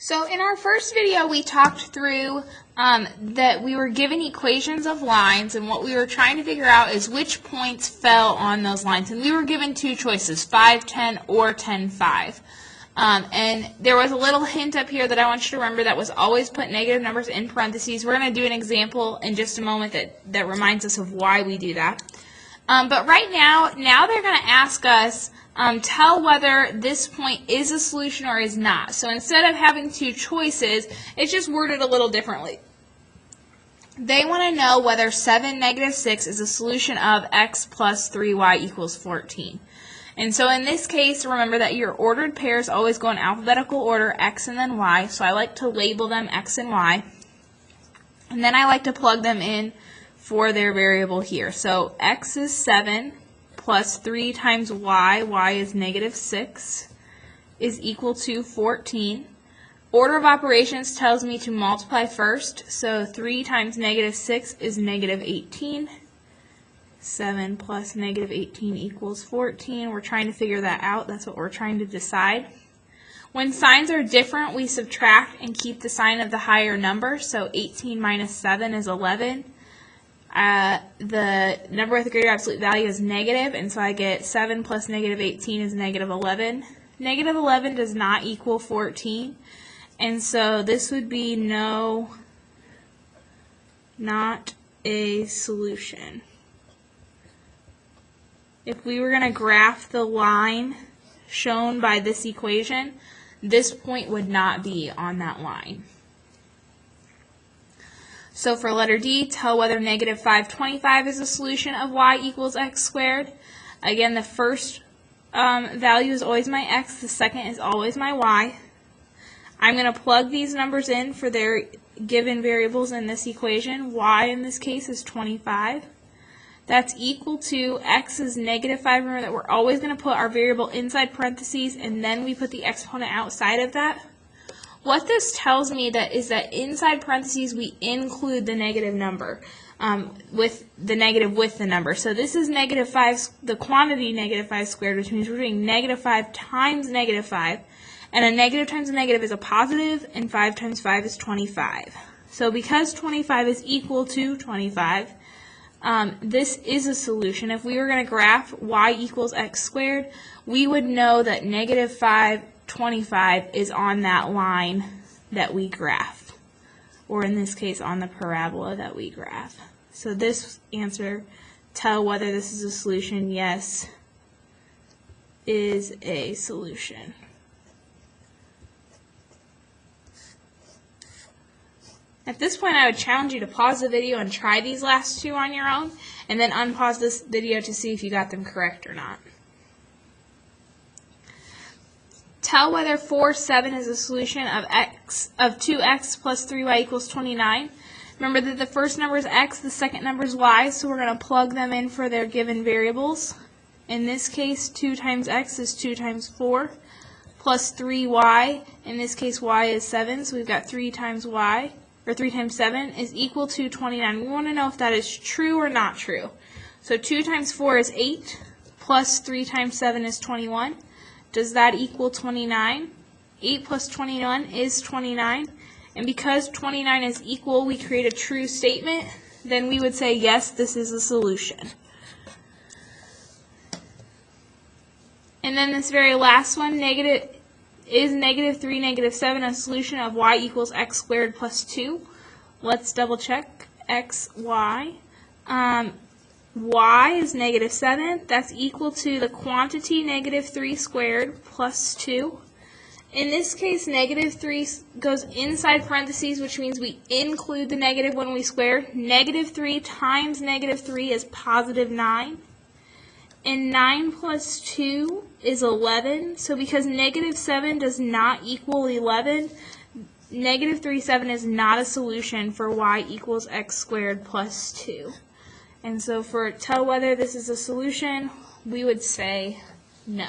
So in our first video, we talked through that we were given equations of lines, and what we were trying to figure out is which points fell on those lines. And we were given two choices, 5, 10, or 10, 5. And there was a little hint up here that I want you to remember that was always put negative numbers in parentheses. We're going to do an example in just a moment that reminds us of why we do that. But right now they're going to ask us, tell whether this point is a solution or is not. So instead of having two choices, it's just worded a little differently. They want to know whether 7, negative 6 is a solution of x plus 3y equals 14. And so in this case, remember that your ordered pairs always go in alphabetical order, x and then y. So I like to label them x and y. And then I like to plug them in for their variable here. So x is 7 plus 3 times y is negative 6, is equal to 14. Order of operations tells me to multiply first, so 3 times negative 6 is negative 18. 7 plus negative 18 equals 14. We're trying to figure that out. That's what we're trying to decide. When signs are different, we subtract and keep the sign of the higher number. So 18 minus 7 is 11. The number with the greater absolute value is negative, and so I get 7 plus negative 18 is negative 11. Negative 11 does not equal 14, and so this would be not a solution. If we were going to graph the line shown by this equation, this point would not be on that line. So for letter D, tell whether negative 525 is a solution of y equals x squared. Again, the first value is always my x, the second is always my y. I'm going to plug these numbers in for their given variables in this equation. Y in this case is 25. That's equal to x is negative 5. Remember that we're always going to put our variable inside parentheses and then we put the exponent outside of that. What this tells me is that inside parentheses we include the negative number with the number. So this is negative 5, the quantity negative 5 squared, which means we're doing negative 5 times negative 5. And a negative times a negative is a positive, and 5 times 5 is 25. So because 25 is equal to 25, this is a solution. If we were going to graph y equals x squared, we would know that negative 525 is on that line that we graph, or in this case on the parabola that we graph. So this answer, tell whether this is a solution, yes, is a solution. At this point, I would challenge you to pause the video and try these last two on your own, and then unpause this video to see if you got them correct or not. Tell whether 4, 7 is a solution of 2x plus 3y equals 29. Remember that the first number is x, the second number is y, so we're going to plug them in for their given variables. In this case, 2 times x is 2 times 4, plus 3y. In this case, y is 7, so we've got 3 times y, or 3 times 7 is equal to 29. We want to know if that is true or not true. So 2 times 4 is 8, plus 3 times 7 is 21. Does that equal 29? 8 plus 21 is 29. And because 29 is equal, we create a true statement. Then we would say, yes, this is a solution. And then this very last one, is negative 3, negative 7 a solution of y equals x squared plus 2? Let's double check. X, y. Y is negative 7. That's equal to the quantity negative 3 squared plus 2. In this case, negative 3 goes inside parentheses, which means we include the negative when we square. Negative 3 times negative 3 is positive 9. And 9 plus 2 is 11. So because negative 7 does not equal 11, negative 3, 7 is not a solution for y equals x squared plus 2. And so for tell whether this is a solution, we would say no.